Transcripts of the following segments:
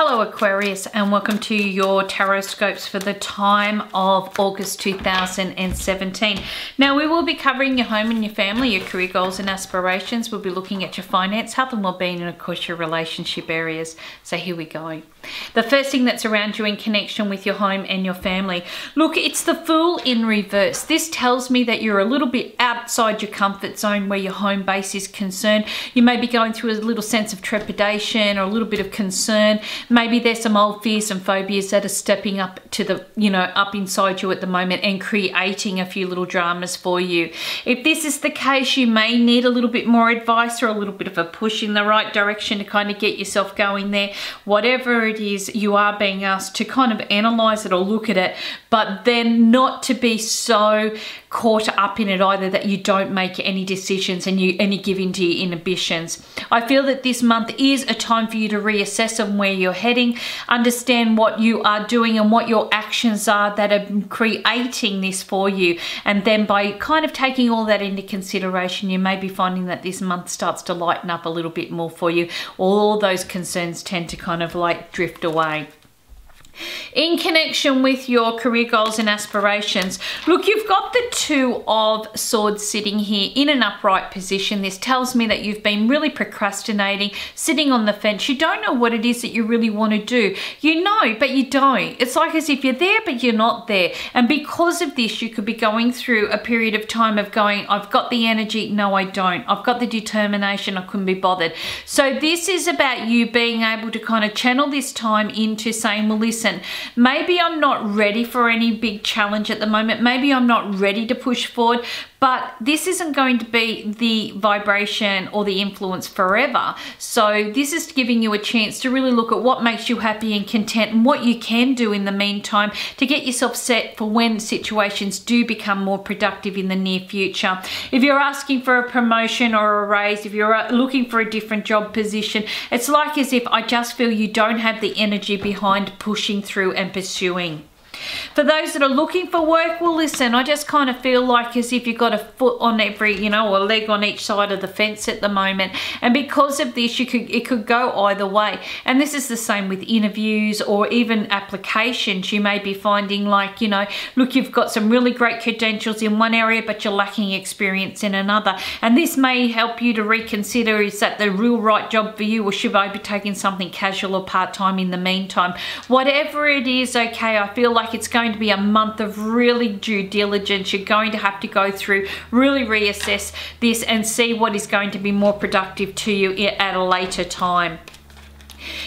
Hello Aquarius, and welcome to your Tarotscopes for the time of August 2017. Now we will be covering your home and your family, your career goals and aspirations. We'll be looking at your finance, health and well-being, and of course your relationship areas. So here we go. The first thing that's around you in connection with your home and your family. Look, it's the Fool in reverse. This tells me that you're a little bit outside your comfort zone where your home base is concerned. You may be going through a little sense of trepidation or a little bit of concern. Maybe there's some old fears and phobias that are stepping up to the, up inside you at the moment and creating a few little dramas for you. If this is the case, you may need a little bit more advice or a little bit of a push in the right direction to kind of get yourself going there. Whatever it is, you are being asked to kind of analyze it or look at it, but then not to be so caught up in it either that you don't make any decisions and you give in to your inhibitions. I feel that this month is a time for you to reassess on where you're heading, understand what you are doing and what your actions are that are creating this for you, and then by kind of taking all that into consideration, you may be finding that this month starts to lighten up a little bit more for you. All those concerns tend to kind of like drift away. In connection with your career goals and aspirations, look, you've got the Two of Swords sitting here in an upright position. This tells me that you've been really procrastinating, sitting on the fence. You don't know what it is that you really want to do. You know, but you don't. It's like as if you're there, but you're not there. And because of this, you could be going through a period of time of going, I've got the energy, no, I don't. I've got the determination, I couldn't be bothered. So this is about you being able to kind of channel this time into saying, well, listen, maybe I'm not ready for any big challenge at the moment. Maybe I'm not ready to push forward, but this isn't going to be the vibration or the influence forever. So this is giving you a chance to really look at what makes you happy and content and what you can do in the meantime to get yourself set for when situations do become more productive in the near future. If you're asking for a promotion or a raise, if you're looking for a different job position, it's like as if I just feel you don't have the energy behind pushing through and pursuing. For those that are looking for work, well, listen, I just kind of feel like as if you've got a foot on every, or a leg on each side of the fence at the moment. And because of this, it could go either way. And this is the same with interviews or even applications. You may be finding like, look, you've got some really great credentials in one area, but you're lacking experience in another. And this may help you to reconsider, is that the real right job for you, or should I be taking something casual or part-time in the meantime? Whatever it is, okay, I feel like it's going to be a month of really due diligence. You're going to have to go through, really reassess this and see what is going to be more productive to you at a later time.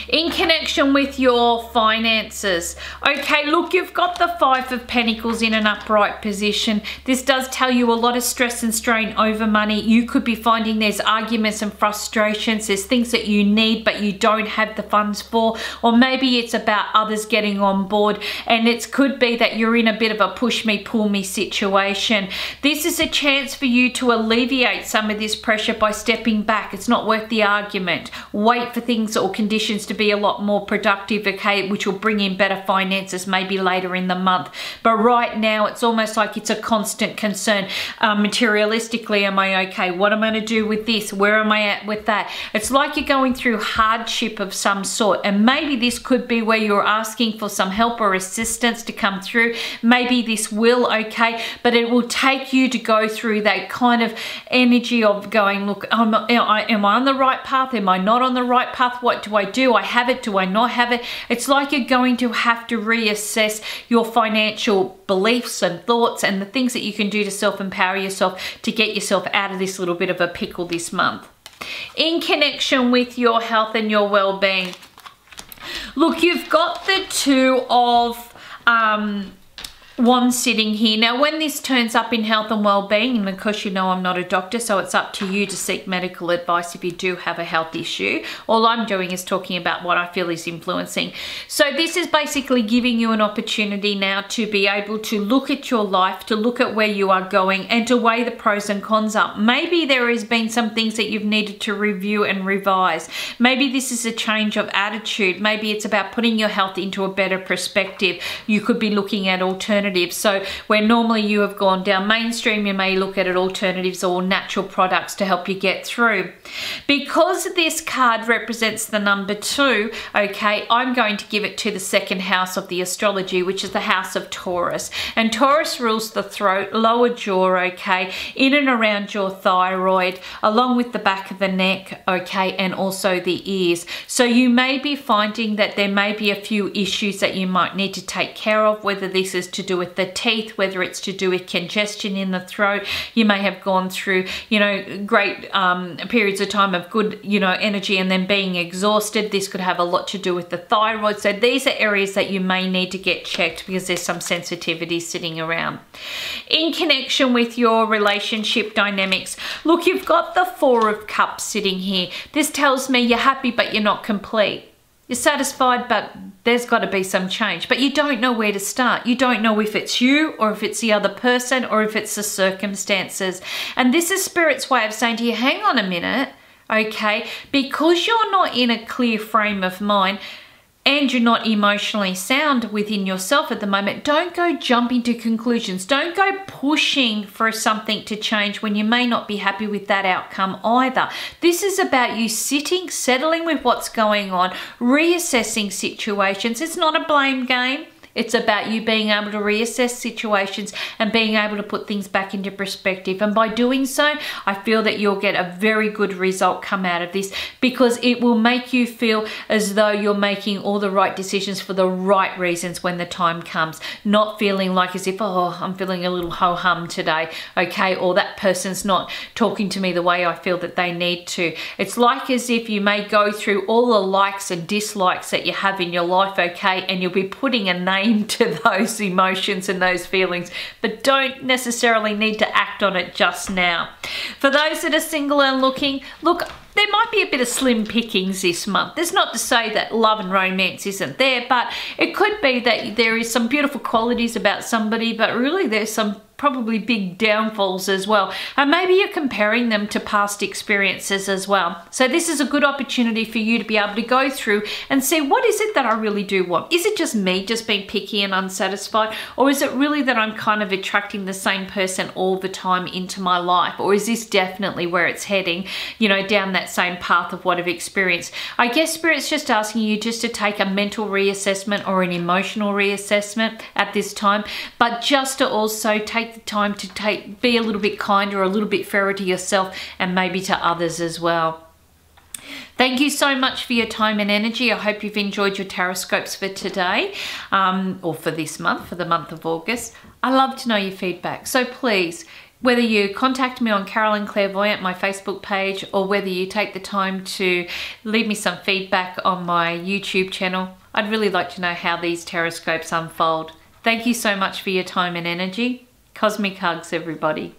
In connection with your finances, okay, look, you've got the Five of Pentacles in an upright position. This does tell you a lot of stress and strain over money. You could be finding there's arguments and frustrations. There's things that you need but you don't have the funds for, or maybe it's about others getting on board, and it could be that you're in a bit of a push me pull me situation. This is a chance for you to alleviate some of this pressure by stepping back. It's not worth the argument. Wait for things or conditions to be a lot more productive, okay, which will bring in better finances maybe later in the month. But right now it's almost like it's a constant concern. Materialistically, am I okay? What am I going to do with this? Where am I at with that? It's like you're going through hardship of some sort, and maybe this could be where you're asking for some help or assistance to come through. Maybe this will, okay, but it will take you to go through that kind of energy of going, look, am I on the right path? Am I not on the right path? What do I do? I have it? Do I not have it? It's like you're going to have to reassess your financial beliefs and thoughts and the things that you can do to self-empower yourself to get yourself out of this little bit of a pickle this month. In connection with your health and your well-being, look, you've got the Two of Wands sitting here. Now, when this turns up in health and well-being, and of course I'm not a doctor, so it's up to you to seek medical advice if you do have a health issue. All I'm doing is talking about what I feel is influencing. So this is basically giving you an opportunity now to be able to look at your life, to look at where you are going, and to weigh the pros and cons up. Maybe there has been some things that you've needed to review and revise. Maybe this is a change of attitude. Maybe it's about putting your health into a better perspective. You could be looking at alternatives alternatives. So where normally you have gone down mainstream, you may look at alternatives or natural products to help you get through. Because this card represents the number 2, okay, I'm going to give it to the second house of the astrology, which is the house of Taurus. And Taurus rules the throat, lower jaw, okay, in and around your thyroid, along with the back of the neck, okay, and also the ears. So you may be finding that there may be a few issues that you might need to take care of, whether this is to do with the teeth, whether it's to do with congestion in the throat. You may have gone through, you know, great periods of time of good, you know, energy and then being exhausted. This could have a lot to do with the thyroid. So these are areas that you may need to get checked because there's some sensitivity sitting around. In connection with your relationship dynamics, look, you've got the 4 of Cups sitting here. This tells me you're happy but you're not complete. You're satisfied, but there's got to be some change. But you don't know where to start. You don't know if it's you or if it's the other person or if it's the circumstances. And this is Spirit's way of saying to you, hang on a minute, okay? Because you're not in a clear frame of mind and you're not emotionally sound within yourself at the moment, don't go jumping to conclusions. Don't go pushing for something to change when you may not be happy with that outcome either. This is about you sitting, settling with what's going on, reassessing situations. It's not a blame game. It's about you being able to reassess situations and being able to put things back into perspective. And by doing so, I feel that you'll get a very good result come out of this, because it will make you feel as though you're making all the right decisions for the right reasons when the time comes. Not feeling like as if, oh, I'm feeling a little ho-hum today, okay? Or that person's not talking to me the way I feel that they need to. It's like as if you may go through all the likes and dislikes that you have in your life, okay? And you'll be putting a name to those emotions and those feelings, but don't necessarily need to act on it just now. For those that are single and looking, look, there might be a bit of slim pickings this month. That's not to say that love and romance isn't there, but it could be that there is some beautiful qualities about somebody, but really there's some probably big downfalls as well. And maybe you're comparing them to past experiences as well. So this is a good opportunity for you to be able to go through and see, what is it that I really do want? Is it just me just being picky and unsatisfied? Or is it really that I'm kind of attracting the same person all the time into my life? Or is this definitely where it's heading, you know, down that same path of what I've experienced? I guess Spirit's just asking you just to take a mental reassessment or an emotional reassessment at this time, but just to also take the time to be a little bit kinder, or a little bit fairer to yourself and maybe to others as well. Thank you so much for your time and energy. I hope you've enjoyed your Tarotscopes for today, or for this month, for the month of August. I love to know your feedback. So please, whether you contact me on Carolyn Clairvoyant, my Facebook page, or whether you take the time to leave me some feedback on my YouTube channel, I'd really like to know how these Tarotscopes unfold. Thank you so much for your time and energy. Cosmic hugs, everybody.